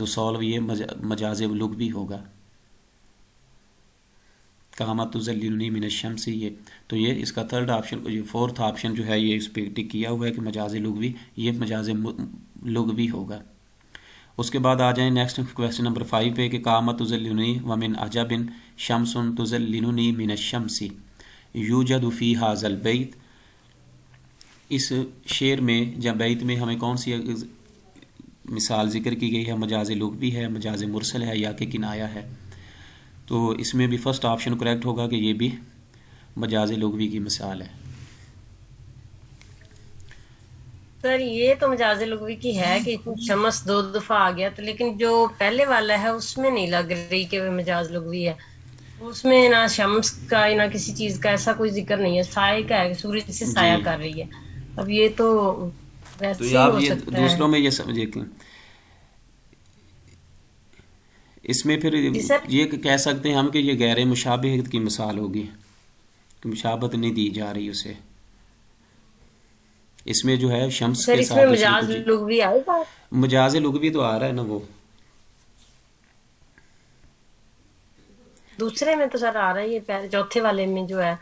تو سالو یہ مجاز لغوی ہوگا. قامت تذللنی من الشمس، یہ تو یہ اس کا تھرڈ آپشن، یہ فورتھ آپشن جو ہے یہ اس پہ ٹک کیا ہوا ہے کہ مجاز لغوی، یہ مجاز لغوی ہوگا. اس کے بعد آ جائیں نیکسٹ کویسچن نمبر 5 پہ کہ قامت تذللنی ومن عجب شمس تذللنی من الشمس یوجد فی ھذا البیت. اس شعر میں یا بیت میں ہمیں کون سی مثال ذکر کی گئی ہے؟ مجاز لغوی ہے، مجاز مرسل ہے یا کہ کنایہ ہے؟ تو اس میں بھی فرسٹ آپشن کریکٹ ہوگا کہ یہ بھی مجاز لغوی کی مثال ہے. سر یہ تو مجاز لغوی کی ہے کہ شمس 2 دفعہ آ گیا، تو لیکن جو پہلے والا ہے اس میں نہیں لگ رہی کہ وہ مجاز لغوی ہے. اس میں نہ شمس کا نہ کسی چیز کا ایسا کوئی ذکر نہیں ہے، سائے کا ہے، سورج سے سایہ جی کر رہی ہے. اب یہ تو تو ویسے ہی آپ ہو یہ سکتا ہے. دوسروں میں یہ سمجھے کہ اس میں پھر جی سر. یہ کہہ سکتے ہیں ہم کہ یہ غیر مشابہت کی مثال ہوگی کہ مشابہت نہیں دی جا رہی اسے. اس میں جو ہے شمس سر کے اس میں ساتھ اسی کو مجاز لغوی آئے گا؟ مجاز لغوی تو آ رہا ہے نا، وہ دوسرے میں تو سر آ رہا ہے، یہ چوتھے والے میں جو ہے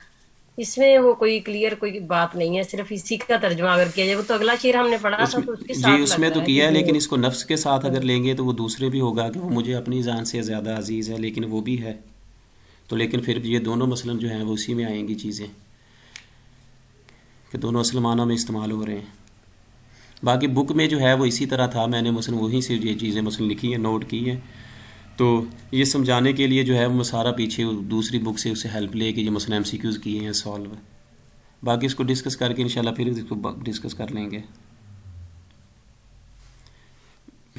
اس میں وہ کوئی کلیئر کوئی بات نہیں ہے، صرف اسی کا ترجمہ اگر کیا جائے. وہ تو اگلا شعر ہم نے پڑھا اس تھا میں تو اس کے جی ساتھ اس لگ میں تو رہا ہے کہ کیا ہے، جو لیکن اس کو نفس کے ساتھ اگر لیں گے تو وہ دوسرے بھی ہوگا کہ وہ مجھے اپنی جان سے زیادہ عزیز ہے، لیکن وہ بھی ہے. تو لیکن پھر یہ دونوں مثلاً جو ہیں وہ اسی میں آئیں گی چیزیں کہ دونوں اصل معنوں میں استعمال ہو رہے ہیں. باقی بک میں جو ہے وہ اسی طرح تھا، میں نے مثلاً وہیں سے یہ چیزیں مثلاً لکھی ہیں، نوٹ کی ہیں. تو یہ سمجھانے کے لیے جو ہے وہ سارا پیچھے دوسری بک سے اسے ہیلپ لے کے یہ مثلاً MCQs کیے ہیں سالو. باقی اس کو ڈسکس کر کے انشاءاللہ پھر اس کو ڈسکس کر لیں گے.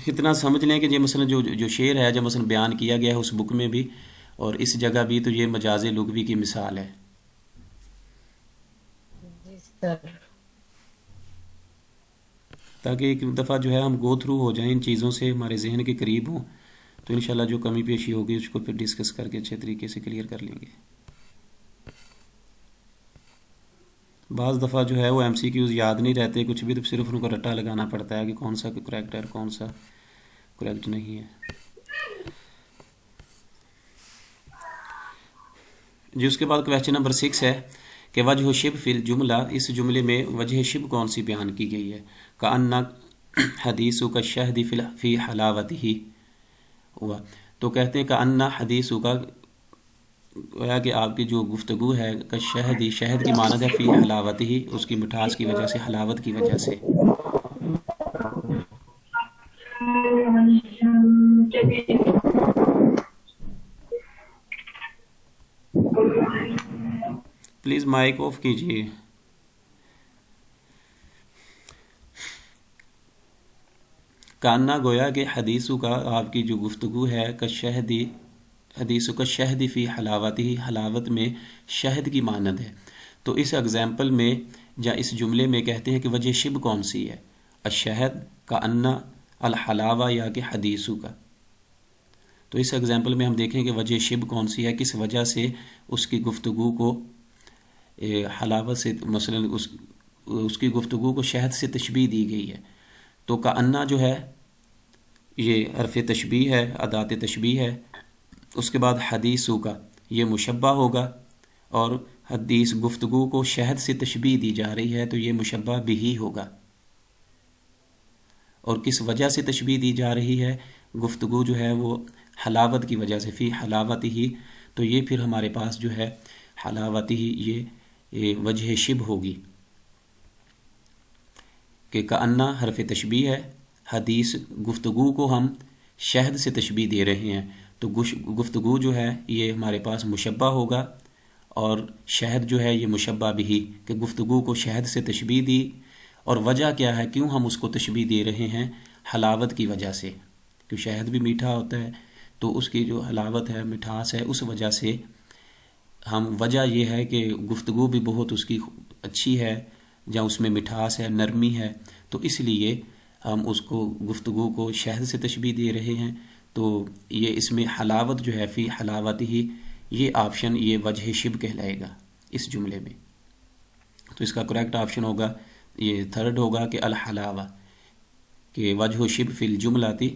اتنا سمجھ لیں کہ یہ مثلا جو شعر ہے جو مثلا بیان کیا گیا ہے اس بک میں بھی اور اس جگہ بھی، تو یہ مجاز لغوی کی مثال ہے. جی سر. تاکہ ایک دفعہ جو ہے ہم گو تھرو ہو جائیں ان چیزوں سے، ہمارے ذہن کے قریب ہوں، تو انشاءاللہ جو کمی پیشی ہوگی اس کو پھر ڈسکس کر کے اچھے طریقے سے کلیئر کر لیں گے. بعض دفعہ جو ہے وہ MCQs یاد نہیں رہتے کچھ بھی، تو صرف ان کو رٹا لگانا پڑتا ہے کہ کون سا کریکٹ ہے اور کون سا کریکٹ نہیں ہے. جی اس کے بعد کویسچن نمبر 6 ہے کہ وجہ شب فی الجملہ، اس جملے میں وجہ شب کون سی بیان کی گئی ہے؟ کأن حدیث کا شہد فی حلاوتہ ہوا. تو کہتے ہیں کأن حدیث کا گویا کہ آپ کی جو گفتگو ہے کا شہد، شہد کی مانند ہے فی حلاوتہ، اس کی مٹھاس کی وجہ سے، حلاوت کی وجہ سے. پلیز مائک آف کیجیے. کاننا گویا کہ حدیث کا آپ کی جو گفتگو ہے کا شہدی، حدیث کا شہد فی حلاوت ہی، حلاوت میں شہد کی مانند ہے. تو اس ایگزامپل میں یا اس جملے میں کہتے ہیں کہ وجہ شب کون سی ہے؟ الشہد، کانا، الحلاوہ یا کہ حدیث کا. تو اس ایگزامپل میں ہم دیکھیں کہ وجہ شب کون سی ہے، کس وجہ سے اس کی گفتگو کو حلاوت سے مثلا اس کی گفتگو کو شہد سے تشبیہ دی گئی ہے. تو کانا جو ہے یہ حرف تشبیہ ہے، ادات تشبیہ ہے. اس کے بعد حدیث کا یہ مشبہ ہوگا، اور حدیث گفتگو کو شہد سے تشبیہ دی جا رہی ہے تو یہ مشبہ بھی ہوگا. اور کس وجہ سے تشبیہ دی جا رہی ہے؟ گفتگو جو ہے وہ حلاوت کی وجہ سے، فی حلاوت ہی، تو یہ پھر ہمارے پاس جو ہے حلاوت ہی یہ وجہ شب ہوگی کہ کأنہ حرف تشبیہ ہے، حدیث گفتگو کو ہم شہد سے تشبیہ دے رہے ہیں تو گفتگو جو ہے یہ ہمارے پاس مشبہ ہوگا، اور شہد جو ہے یہ مشبہ بھی، کہ گفتگو کو شہد سے تشبیہ دی. اور وجہ کیا ہے، کیوں ہم اس کو تشبیہ دے رہے ہیں؟ حلاوت کی وجہ سے، کہ شہد بھی میٹھا ہوتا ہے تو اس کی جو حلاوت ہے، مٹھاس ہے، اس وجہ سے ہم، وجہ یہ ہے کہ گفتگو بھی بہت اس کی اچھی ہے، جہاں اس میں مٹھاس ہے، نرمی ہے، تو اس لیے ہم اس کو گفتگو کو شہد سے تشبیہ دے رہے ہیں. تو یہ اس میں حلاوت جو ہے فی حلاوت ہی، یہ آپشن یہ وجہ شب کہلائے گا اس جملے میں. تو اس کا کریکٹ آپشن ہوگا یہ تھرڈ ہوگا کہ الحلاوہ، کہ وجہ شب فی الجملہ تھی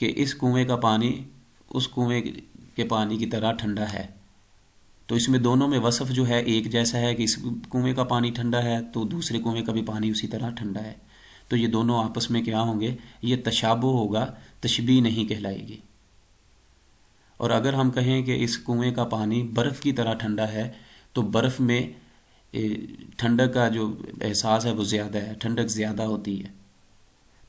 کہ اس کنویں کا پانی اس کنویں کے پانی کی طرح ٹھنڈا ہے، تو اس میں دونوں میں وصف جو ہے ایک جیسا ہے کہ اس کنویں کا پانی ٹھنڈا ہے تو دوسرے کنویں کا بھی پانی اسی طرح ٹھنڈا ہے، تو یہ دونوں آپس میں کیا ہوں گے؟ یہ تشابہ ہوگا، تشبیہ نہیں کہلائے گی۔ اور اگر ہم کہیں کہ اس کنویں کا پانی برف کی طرح ٹھنڈا ہے تو برف میں ٹھنڈک کا جو احساس ہے وہ زیادہ ہے، ٹھنڈک زیادہ ہوتی ہے،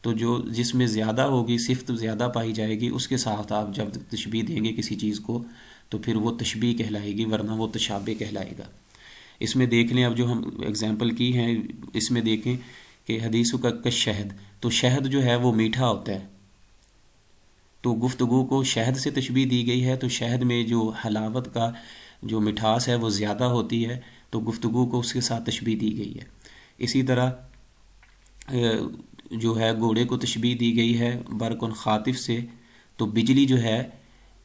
تو جس میں زیادہ ہوگی، صفت زیادہ پائی جائے گی، اس کے ساتھ آپ جب تشبیہ دیں گے کسی چیز کو تو پھر وہ تشبیہ کہلائے گی، ورنہ وہ تشابہ کہلائے گا۔ اس میں دیکھ لیں، اب جو ہم اگزامپل کی ہیں اس میں دیکھیں کہ حدیث کا شہد، تو شہد جو ہے وہ میٹھا ہوتا ہے، تو گفتگو کو شہد سے تشبیہ دی گئی ہے، تو شہد میں جو حلاوت کا جو مٹھاس ہے وہ زیادہ ہوتی ہے، تو گفتگو کو اس کے ساتھ تشبیہ دی گئی ہے۔ اسی طرح جو ہے گھوڑے کو تشبیہ دی گئی ہے برقن خاطف سے، تو بجلی جو ہے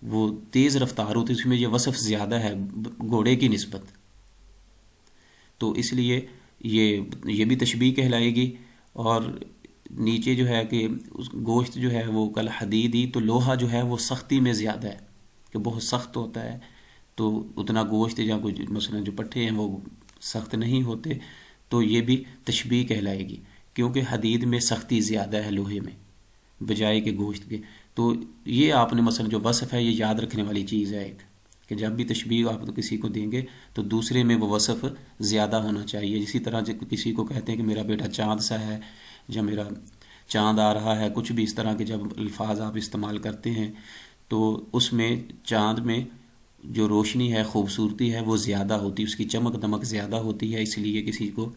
وہ تیز رفتار ہوتی ہے، اس میں یہ وصف زیادہ ہے گھوڑے کی نسبت، تو اس لیے یہ بھی تشبیہ کہلائے گی۔ اور نیچے جو ہے کہ گوشت جو ہے وہ کل حدیدی، تو لوہا جو ہے وہ سختی میں زیادہ ہے کہ بہت سخت ہوتا ہے، تو اتنا گوشت یا کوئی مثلا جو پٹھے ہیں وہ سخت نہیں ہوتے، تو یہ بھی تشبیہ کہلائے گی کیونکہ حدید میں سختی زیادہ ہے لوہے میں بجائے کہ گوشت کے۔ تو یہ آپ نے مثلا جو وصف ہے یہ یاد رکھنے والی چیز ہے ایک، کہ جب بھی تشبیہ آپ کسی کو دیں گے تو دوسرے میں وہ وصف زیادہ ہونا چاہیے۔ اسی طرح جب کسی کو کہتے ہیں کہ میرا بیٹا چاند سا ہے یا میرا چاند آ رہا ہے، کچھ بھی اس طرح کے جب الفاظ آپ استعمال کرتے ہیں تو اس میں چاند میں جو روشنی ہے، خوبصورتی ہے، وہ زیادہ ہوتی ہے، اس کی چمک دمک زیادہ ہوتی ہے، اس لیے کسی کو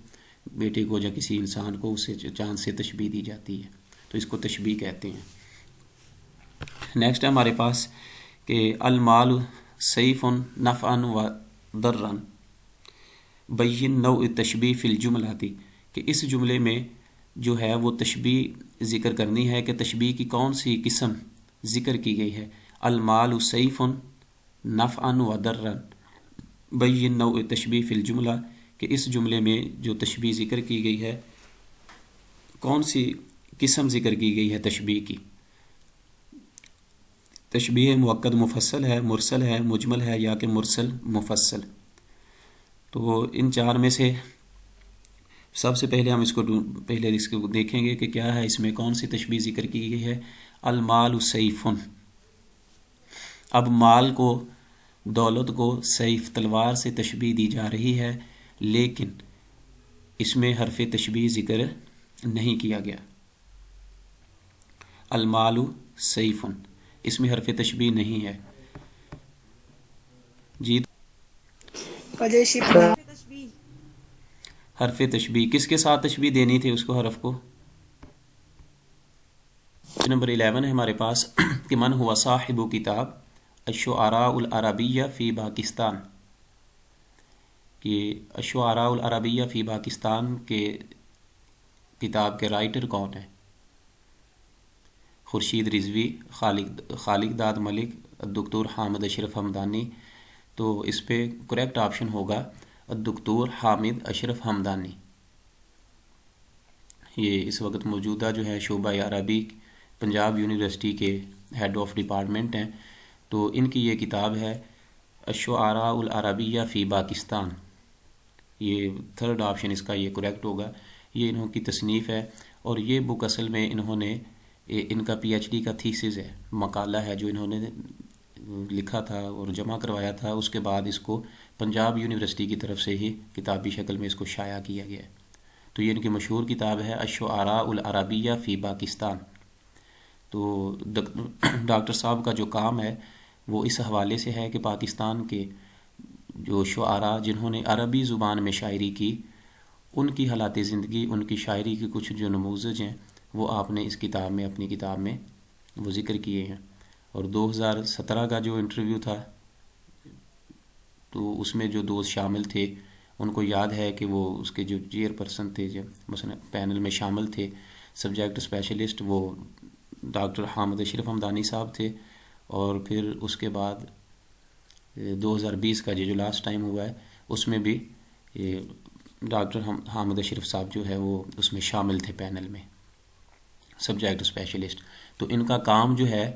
بیٹے کو یا کسی انسان کو اسے چاند سے تشبیہ دی جاتی ہے، تو اس کو تشبیہ کہتے ہیں۔ نیکسٹ ہے ہمارے پاس کہ المال سیف نفعا و ضرا، بین نوع تشبیہ فی الجملاتی، کہ اس جملے میں جو ہے وہ تشبیہ ذکر کرنی ہے کہ تشبیہ کی کون سی قسم ذکر کی گئی ہے۔ المال سیف نفعا و ضرا، بین نوع تشبیہ فی الجملہ، کہ اس جملے میں جو تشبیہ ذکر کی گئی ہے کون سی قسم ذکر کی گئی ہے تشبیہ کی۔ تشبیہ مؤکد مفصل ہے، مرسل ہے، مجمل ہے، یا کہ مرسل مفصل۔ تو ان چار میں سے سب سے پہلے ہم اس کو دیکھیں گے کہ کیا ہے اس میں کون سی تشبیہ ذکر کی گئی ہے۔ المال سیف، اب مال کو، دولت کو سیف تلوار سے تشبیہ دی جا رہی ہے، لیکن اس میں حرف تشبیہ ذکر نہیں کیا گیا۔ المال سیف، اس میں حرف تشبیہ نہیں ہے۔ جی حرف تشبیہ کس کے ساتھ تشبیہ دینی تھی اس کو، حرف کو؟ نمبر 11 ہے ہمارے پاس کہ من ہوا صاحب کتاب الشعراء العربیہ فی پاکستان، کہ الشعراء العربیہ فی پاکستان کے کتاب کے رائٹر کون ہے؟ خورشید رضوی، خالق داد ملک، الدکتور حامد اشرف حمدانی، تو اس پہ کریکٹ آپشن ہوگا الدکتور حامد اشرف حمدانی۔ یہ اس وقت موجودہ جو ہے شعبہ عربی پنجاب یونیورسٹی کے ہیڈ آف ڈپارٹمنٹ ہیں، تو ان کی یہ کتاب ہے الشعراء العربیہ فی پاکستان، یہ تھرڈ آپشن اس کا یہ کریکٹ ہوگا۔ یہ انہوں کی تصنیف ہے، اور یہ بک اصل میں انہوں نے ان کا پی ایچ ڈی کا تھیسس ہے، مقالہ ہے جو انہوں نے لکھا تھا اور جمع کروایا تھا، اس کے بعد اس کو پنجاب یونیورسٹی کی طرف سے ہی کتابی شکل میں اس کو شائع کیا گیا ہے۔ تو یہ ان کی مشہور کتاب ہے الشعراء العربیہ فی پاکستان۔ تو ڈاکٹر صاحب کا جو کام ہے وہ اس حوالے سے ہے کہ پاکستان کے جو شعراء جنہوں نے عربی زبان میں شاعری کی، ان کی حالات زندگی، ان کی شاعری کی کچھ جو نموذج ہیں وہ آپ نے اس کتاب میں، اپنی کتاب میں وہ ذکر کیے ہیں۔ اور 2017 کا جو انٹرویو تھا تو اس میں جو دوست شامل تھے ان کو یاد ہے کہ وہ اس کے جو چیئر پرسن تھے، جو مثلا پینل میں شامل تھے سبجیکٹ اسپیشلسٹ، وہ ڈاکٹر حامد اشرف حمدانی صاحب تھے، اور پھر اس کے بعد 2020 کا جو لاسٹ ٹائم ہوا ہے اس میں بھی ڈاکٹر حامد اشرف صاحب جو ہے وہ اس میں شامل تھے پینل میں۔ Subject specialist. تو ان کا کام جو ہے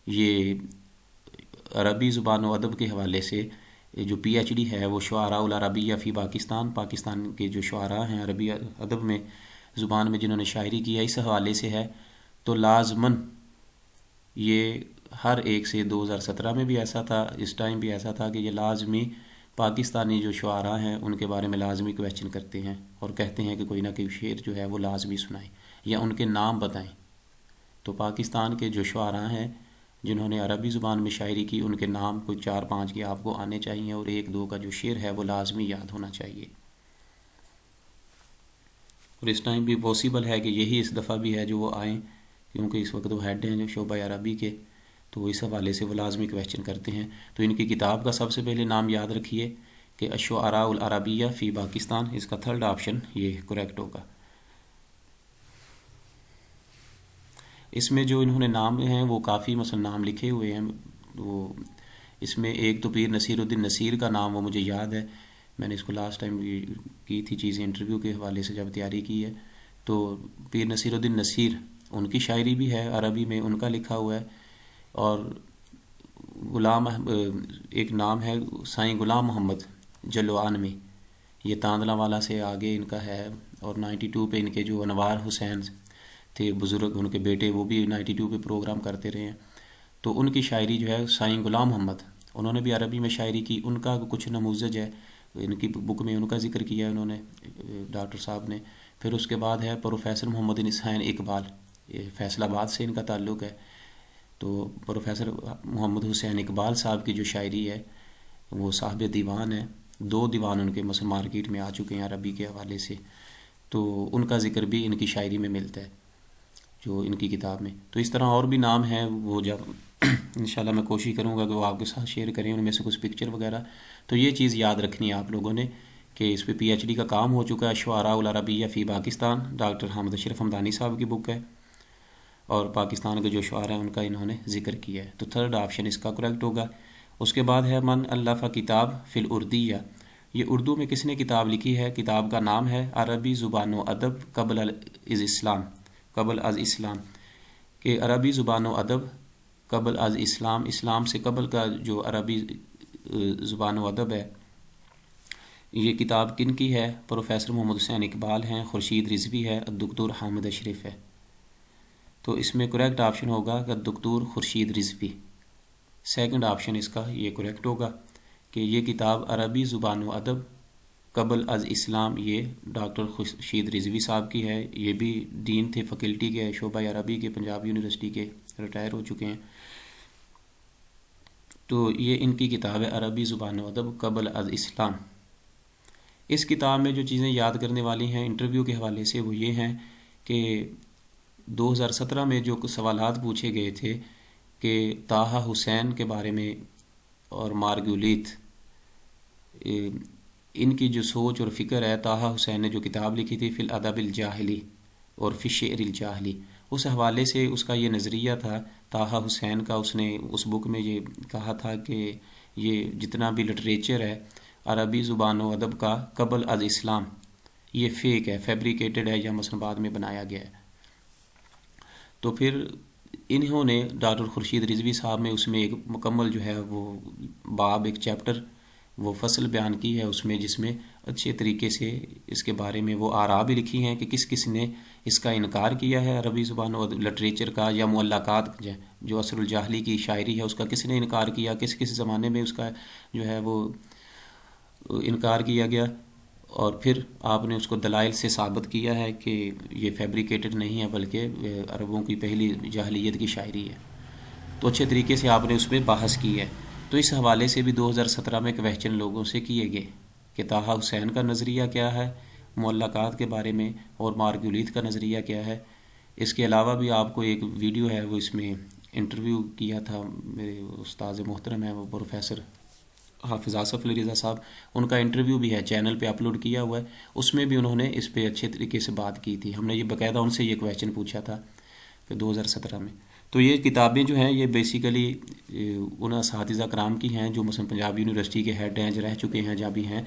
یہ عربی زبان و ادب کے حوالے سے جو پی ایچ ڈی ہے وہ شعراء العربیہ فی پاکستان کے جو شعراء ہیں عربی ادب میں زبان میں جنہوں نے شاعری کی ہے اس حوالے سے ہے. تو لازماً یہ ہر ایک سے 2017 میں بھی ایسا تھا, اس ٹائم بھی ایسا تھا کہ یہ لازمی پاکستانی جو شعراء ہیں ان کے بارے میں لازمی کویشچن کرتے ہیں اور کہتے ہیں کہ کوئی نہ کوئی شعر جو ہے وہ لازمی سنائیں یا ان کے نام بتائیں. تو پاکستان کے جو شعراء ہیں جنہوں نے عربی زبان میں شاعری کی ان کے نام کوئی 4-5 کے آپ کو آنے چاہیے اور 1-2 کا جو شعر ہے وہ لازمی یاد ہونا چاہیے. اور اس ٹائم بھی پاسبل ہے کہ یہی اس دفعہ بھی ہے جو وہ آئیں, کیونکہ اس وقت وہ ہیڈ ہیں جو شعبہ عربی کے, تو اس حوالے سے وہ لازمی کویشچن کرتے ہیں. تو ان کی کتاب کا سب سے پہلے نام یاد رکھیے کہ الشعراء العربیہ فی پاکستان, اس کا 3rd آپشن یہ کریکٹ ہوگا. اس میں جو انہوں نے نام ہیں وہ کافی مثلا نام لکھے ہوئے ہیں. وہ اس میں ایک تو پیر نصیر الدین نصیر کا نام وہ مجھے یاد ہے, میں نے اس کو لاسٹ ٹائم کی تھی چیزیں انٹرویو کے حوالے سے جب تیاری کی ہے. تو پیر نصیر الدین نصیر ان کی شاعری بھی ہے عربی میں, ان کا لکھا ہوا ہے. اور غلام ایک نام ہے سائیں غلام محمد جلوان میں, یہ تاندلہ والا سے آگے ان کا ہے. اور 92 پہ ان کے جو انوار حسین تھے بزرگ, ان کے بیٹے, وہ بھی 92 پہ پروگرام کرتے رہے ہیں. تو ان کی شاعری جو ہے سائیں غلام محمد, انہوں نے بھی عربی میں شاعری کی. ان کا کچھ نموذج ہے ان کی بک میں, ان کا ذکر کیا ہے انہوں نے ڈاکٹر صاحب نے. پھر اس کے بعد ہے پروفیسر محمد حسین اقبال, فیصل آباد سے ان کا تعلق ہے. تو پروفیسر محمد حسین اقبال صاحب کی جو شاعری ہے وہ صاحب دیوان ہے. 2 دیوان ان کے مثلا مارکیٹ میں آ چکے ہیں عربی کے حوالے سے. تو ان کا ذکر بھی ان کی شاعری میں ملتا ہے جو ان کی کتاب میں. تو اس طرح اور بھی نام ہیں, وہ جب انشاءاللہ میں کوشش کروں گا کہ وہ آپ کے ساتھ شیئر کریں ان میں سے کچھ پکچر وغیرہ. تو یہ چیز یاد رکھنی ہے آپ لوگوں نے کہ اس پہ پی ایچ ڈی کا کام ہو چکا ہے. شعراء العربیہ فی پاکستان ڈاکٹر حامد اشرف حمدانی صاحب کی بک ہے, اور پاکستان کے جو شعراء ہیں ان کا انہوں نے ذکر کیا ہے. تو 3rd آپشن اس کا کریکٹ ہوگا. اس کے بعد ہے من الف کتاب فی الاردیہ, یہ اردو میں کس نے کتاب لکھی ہے. کتاب کا نام ہے عربی زبان و ادب قبل از اسلام, کہ عربی زبان و ادب قبل از اسلام, اسلام سے قبل کا جو عربی زبان و ادب ہے. یہ کتاب کن کی ہے. پروفیسر محمد حسین اقبال ہیں, خورشید رضوی ہے, الدکتور حامد اشرف ہے. تو اس میں کریکٹ آپشن ہوگا کہ الدکتور خورشید رضوی. 2nd آپشن اس کا یہ کریکٹ ہوگا کہ یہ کتاب عربی زبان و ادب قبل از اسلام یہ ڈاکٹر خورشید رضوی صاحب کی ہے. یہ بھی ڈین تھے فیکلٹی کے شعبہ عربی کے پنجاب یونیورسٹی کے, ریٹائر ہو چکے ہیں. تو یہ ان کی کتاب ہے عربی زبان و ادب قبل از اسلام. اس کتاب میں جو چیزیں یاد کرنے والی ہیں انٹرویو کے حوالے سے وہ یہ ہیں کہ 2017 میں جو سوالات پوچھے گئے تھے کہ طٰہٰ حسین کے بارے میں اور مارگولیت, ان کی جو سوچ اور فکر ہے. طٰہٰ حسین نے جو کتاب لکھی تھی فی الادب الجاہلی اور فی الشعر الجاہلی, اس حوالے سے اس کا یہ نظریہ تھا طٰہٰ حسین کا. اس نے اس بک میں یہ کہا تھا کہ یہ جتنا بھی لٹریچر ہے عربی زبان و ادب کا قبل از اسلام یہ فیک ہے, فیبریکیٹڈ ہے یا مثلا بعد میں بنایا گیا ہے. تو پھر انہوں نے ڈاکٹر خورشید رضوی صاحب میں اس میں ایک مکمل جو ہے وہ باب, ایک چیپٹر, وہ فصل بیان کی ہے اس میں, جس میں اچھے طریقے سے اس کے بارے میں وہ آراء بھی لکھی ہیں کہ کس کس نے اس کا انکار کیا ہے عربی زبان و لٹریچر کا, یا معلقات جو عصر الجاہلی کی شاعری ہے اس کا کس نے انکار کیا, کس کس زمانے میں اس کا جو ہے وہ انکار کیا گیا. اور پھر آپ نے اس کو دلائل سے ثابت کیا ہے کہ یہ فیبریکیٹڈ نہیں ہے بلکہ عربوں کی پہلی جاہلیت کی شاعری ہے. تو اچھے طریقے سے آپ نے اس پہ بحث کی ہے. تو اس حوالے سے بھی 2017 میں کویشچن لوگوں سے کیے گئے کہ طٰہٰ حسین کا نظریہ کیا ہے معلقات کے بارے میں, اور مارگولیت کا نظریہ کیا ہے. اس کے علاوہ بھی آپ کو ایک ویڈیو ہے وہ اس میں انٹرویو کیا تھا میرے استاد محترم ہیں وہ پروفیسر حافظ آصف علی رضا صاحب, ان کا انٹرویو بھی ہے چینل پہ اپلوڈ کیا ہوا ہے. اس میں بھی انہوں نے اس پہ اچھے طریقے سے بات کی تھی. ہم نے یہ باقاعدہ ان سے یہ کویشچن پوچھا تھا کہ 2017 میں. تو یہ کتابیں جو ہیں یہ بیسیکلی ان اساتذہ کرام کی ہیں جو مثلا پنجاب یونیورسٹی کے ہیڈ ہیں, جو رہ چکے ہیں, جہاں بھی ہیں.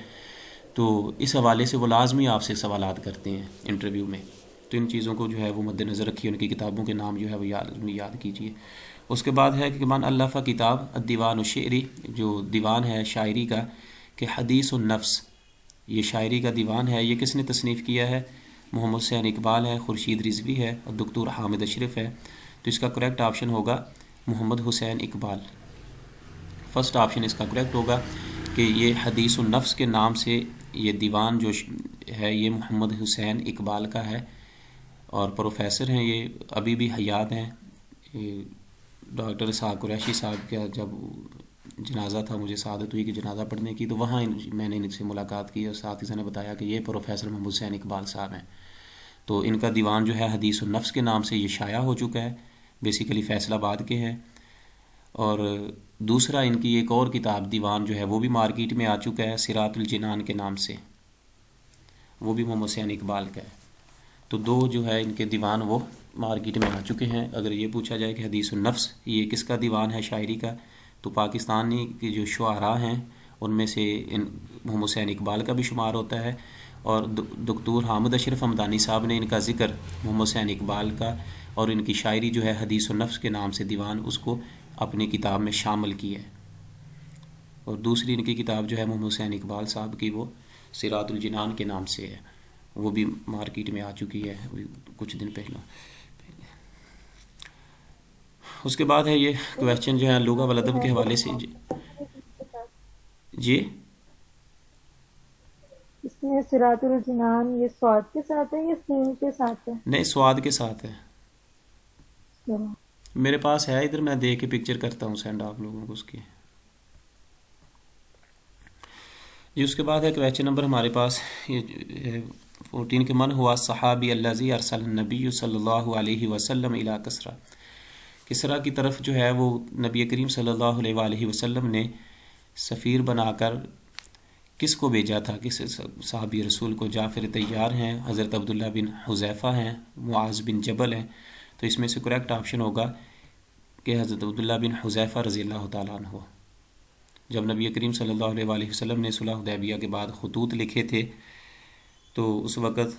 تو اس حوالے سے وہ لازمی آپ سے سوالات کرتے ہیں انٹرویو میں تو ان چیزوں کو جو ہے وہ مد نظر رکھیے، ان کی کتابوں کے نام جو ہے وہ یاد کیجیے۔ اس کے بعد ہے کہ من الف کتاب الدیوان الشعری، جو دیوان ہے شاعری کا، کہ حدیث النفس، یہ شاعری کا دیوان ہے، یہ کس نے تصنیف کیا ہے؟ محمد حسین اقبال ہے، خورشید رضوی ہے اور دکتور حامد اشرف ہے۔ تو اس کا کریکٹ آپشن ہوگا محمد حسین اقبال۔ فرسٹ آپشن اس کا کریکٹ ہوگا کہ یہ حدیث النفس کے نام سے یہ دیوان جو ہے یہ محمد حسین اقبال کا ہے، اور پروفیسر ہیں یہ، ابھی بھی حیات ہیں۔ یہ ڈاکٹر اسحاق قریشی صاحب کا جب جنازہ تھا، مجھے سعادت ہوئی کہ جنازہ پڑھنے کی، تو وہاں میں نے ان سے ملاقات کی اور ساتھ ہی نے بتایا کہ یہ پروفیسر محمد حسین اقبال صاحب ہیں۔ تو ان کا دیوان جو ہے حدیث النفس کے نام سے یہ شائع ہو چکا ہے، بیسیکلی فیصل آباد کے ہیں۔ اور دوسرا ان کی ایک اور کتاب دیوان جو ہے وہ بھی مارکیٹ میں آ چکا ہے صراط الجنان کے نام سے، وہ بھی محمد حسین اقبال کا ہے۔ تو دو جو ہے ان کے دیوان وہ مارکیٹ میں آ چکے ہیں۔ اگر یہ پوچھا جائے کہ حدیث النفس یہ کس کا دیوان ہے شاعری کا، تو پاکستانی کے جو شعراء ہیں ان میں سے محمد حسین اقبال کا بھی شمار ہوتا ہے، اور دکتور حامد اشرف حمدانی صاحب نے ان کا ذکر محمد حسین اقبال کا اور ان کی شاعری جو ہے حدیث النفس کے نام سے دیوان، اس کو اپنی کتاب میں شامل کیا ہے۔ اور دوسری ان کی کتاب جو ہے محمد حسین اقبال صاحب کی، وہ صراط الجنان کے نام سے ہے، وہ بھی مارکیٹ میں آ چکی ہے کچھ دن پہلے۔ اس کے بعد ہے یہ کویسچن جو ہے لغہ والادب کے حوالے سے۔ جی اس میں صراط الجنان یہ سواد کے ساتھ ہے یا سین کے ساتھ ہے؟ نہیں، سواد کے ساتھ ہے۔ چلو میرے پاس ہے ادھر، میں دیکھ کے پکچر کرتا ہوں سینڈ آپ لوگوں کو اس کی۔ جی اس کے بعد ہے کویسچن نمبر ہمارے پاس 14 کہ من ہوا صحابی الذی ارسل النبی صلی اللہ علیہ وسلم الی کسریٰ، کسریٰ کی طرف جو ہے وہ نبی کریم صلی اللہ علیہ وآلہ وسلم نے سفیر بنا کر کس کو بھیجا تھا، کس صحابی رسول کو؟ جعفر طیار ہیں، حضرت عبداللہ بن حذیفہ ہیں، معاذ بن جبل ہیں۔ تو اس میں سے کریکٹ آپشن ہوگا کہ حضرت عبداللہ بن حذیفہ رضی اللہ تعالیٰ عنہ۔ جب نبی کریم صلی اللہ علیہ وآلہ وسلم نے صلح حدیبیہ کے بعد خطوط لکھے تھے، تو اس وقت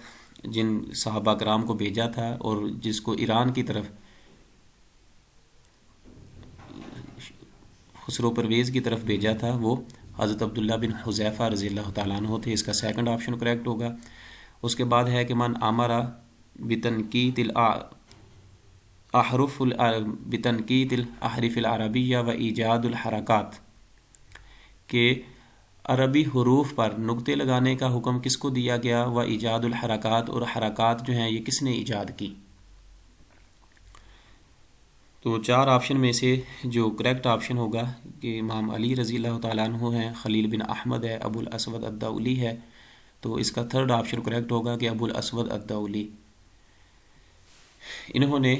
جن صحابہ کرام کو بھیجا تھا اور جس کو ایران کی طرف خسرو پرویز کی طرف بھیجا تھا، وہ حضرت عبداللہ بن حذیفہ رضی اللہ تعالیٰ عنہ تھے۔ اس کا سیکنڈ آپشن کریکٹ ہوگا۔ اس کے بعد ہے کہ من امرا بتنقیت الاحرف العربیہ و ایجاد الحرکات، کہ عربی حروف پر نقطے لگانے کا حکم کس کو دیا گیا؟ و ایجاد الحرکات، اور حرکات جو ہیں یہ کس نے ایجاد کی؟ تو چار آپشن میں سے جو کریکٹ آپشن ہوگا کہ امام علی رضی اللہ تعالیٰ عنہ ہیں، خلیل بن احمد ہے، ابو الاسود الدؤلی ہے۔ تو اس کا تھرڈ آپشن کریکٹ ہوگا کہ ابو الاسود الدؤلی، انہوں نے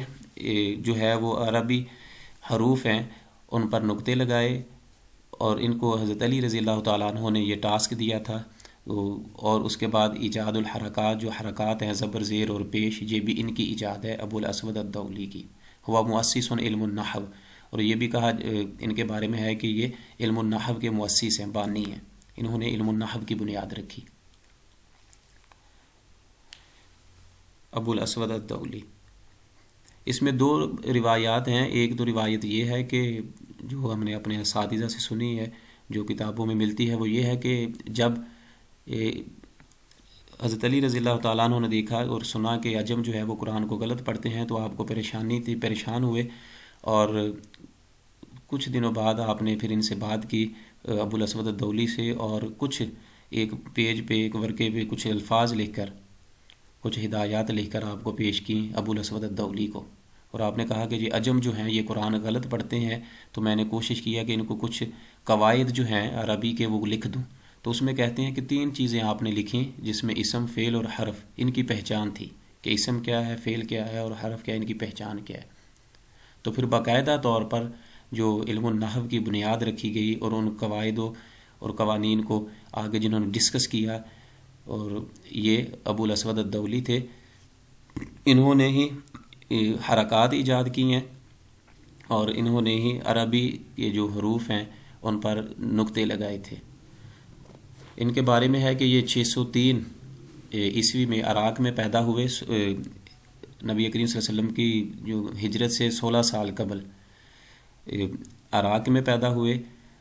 جو ہے وہ عربی حروف ہیں ان پر نقطے لگائے، اور ان کو حضرت علی رضی اللہ تعالیٰ عنہ نے یہ ٹاسک دیا تھا۔ اور اس کے بعد ایجاد الحرکات، جو حرکات ہیں زبر زیر اور پیش، یہ بھی ان کی ایجاد ہے ابو الاسود الدؤلی کی۔ ہوا مؤسس علم النحو، اور یہ بھی کہا ان کے بارے میں ہے کہ یہ علم النحو کے مؤسس ہیں، بانی ہیں، انہوں نے علم النحو کی بنیاد رکھی، ابو الاسود الدؤلی۔ اس میں دو روایات ہیں۔ ایک تو روایت یہ ہے کہ جو ہم نے اپنے اساتذہ سے سنی ہے، جو کتابوں میں ملتی ہے، وہ یہ ہے کہ جب حضرت علی رضی اللہ تعالیٰ عنہ نے دیکھا اور سنا کہ عجم جو ہے وہ قرآن کو غلط پڑھتے ہیں، تو آپ کو پریشانی تھی، پریشان ہوئے، اور کچھ دنوں بعد آپ نے پھر ان سے بات کی ابو الاسود الدؤلی سے، اور کچھ ایک پیج پہ، ایک ورقے پہ کچھ الفاظ لکھ کر، کچھ ہدایات لکھ کر آپ کو پیش کی ابو الاسود الدؤلی کو، اور آپ نے کہا کہ یہ عجم جو ہیں یہ قرآن غلط پڑھتے ہیں، تو میں نے کوشش کیا کہ ان کو کچھ قواعد جو ہیں عربی کے وہ لکھ دوں۔ تو اس میں کہتے ہیں کہ 3 چیزیں آپ نے لکھیں جس میں اسم، فعل اور حرف ان کی پہچان تھی، کہ اسم کیا ہے، فعل کیا ہے اور حرف کیا ہے، ان کی پہچان کیا ہے۔ تو پھر باقاعدہ طور پر جو علم النحو کی بنیاد رکھی گئی، اور ان قواعد اور قوانین کو آگے جنہوں نے ڈسکس کیا، اور یہ ابو الاسود الدؤلی تھے، انہوں نے ہی حرکات ایجاد کی ہیں، اور انہوں نے ہی عربی کے جو حروف ہیں ان پر نقطے لگائے تھے۔ ان کے بارے میں ہے کہ یہ 603 عیسوی میں عراق میں پیدا ہوئے، نبی کریم صلی اللہ علیہ وسلم کی جو ہجرت سے 16 سال قبل عراق میں پیدا ہوئے،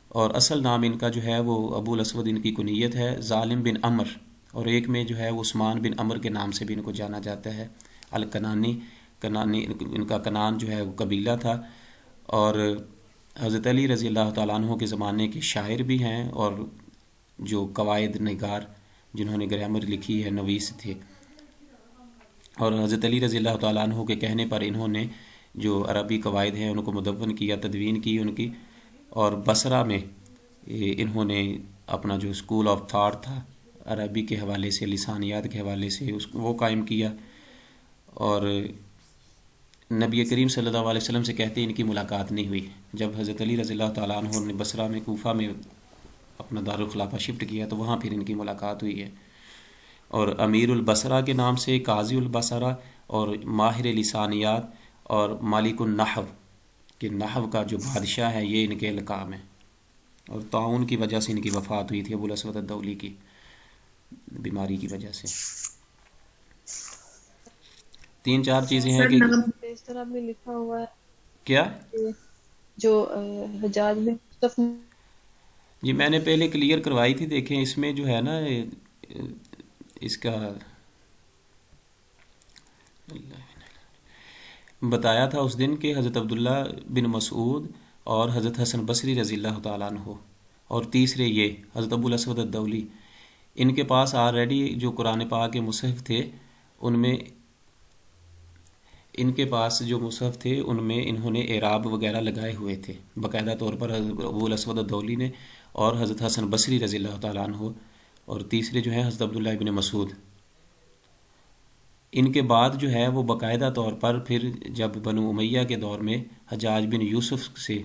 اور اصل نام ان کا جو ہے وہ ابو الاسود ان کی کنیت ہے، ظالم بن عمر، اور ایک میں جو ہے وہ عثمان بن عمر کے نام سے بھی ان کو جانا جاتا ہے، الکنانی، کنانی ان کا کنان جو ہے وہ قبیلہ تھا، اور حضرت علی رضی اللہ تعالیٰ عنہ کے زمانے کے شاعر بھی ہیں، اور جو قواعد نگار جنہوں نے گرامر لکھی ہے نویس تھے، اور حضرت علی رضی اللہ تعالیٰ عنہ کے کہنے پر انہوں نے جو عربی قواعد ہیں ان کو مدون کیا، تدوین کی ان کی، اور بصرہ میں انہوں نے اپنا جو اسکول آف تھاٹ تھا عربی کے حوالے سے، لسانیات کے حوالے سے وہ قائم کیا، اور نبی کریم صلی اللہ علیہ وسلم سے کہتے ہیں ان کی ملاقات نہیں ہوئی۔ جب حضرت علی رضی اللہ تعالیٰ عنہ نے بصرہ میں، کوفہ میں اپنا دارالخلافہ شفٹ کیا تو وہاں پھر ان کی ملاقات ہوئی ہے، اور امیر البصرہ کے نام سے قاضی البصرہ، اور ماہر لسانیات، اور مالک النحو کہ نحو کا جو بادشاہ ہے، یہ ان کے لقب ہیں، اور طاعون کی وجہ سے ان کی وفات ہوئی تھی، ابو الاسود الدولی کی بیماری کی وجہ سے۔ 3-4 چیزیں ہیں سر کہ نام پہ اس طرح بھی لکھا ہوا ہے کیا کہ جو حجاج بن یوسف جی میں نے پہلے کلیئر کروائی تھی، دیکھیں اس میں جو ہے نا اس کا بتایا تھا اس دن کہ حضرت عبداللہ بن مسعود اور حضرت حسن بصری رضی اللہ تعالیٰ عنہ، اور تیسرے یہ حضرت ابو الاسود الدولی، ان کے پاس آلریڈی جو قرآن پاک کے مصحف تھے ان میں، ان کے پاس جو مصحف تھے ان میں انہوں نے اعراب وغیرہ لگائے ہوئے تھے باقاعدہ طور پر، حضرت ابو الاسود الدولی نے اور حضرت حسن بصری رضی اللہ تعالیٰ عنہ، اور تیسرے جو ہیں حضرت عبداللہ ابن مسعود۔ ان کے بعد جو ہے وہ باقاعدہ طور پر پھر جب بنو امیہ کے دور میں حجاج بن یوسف سے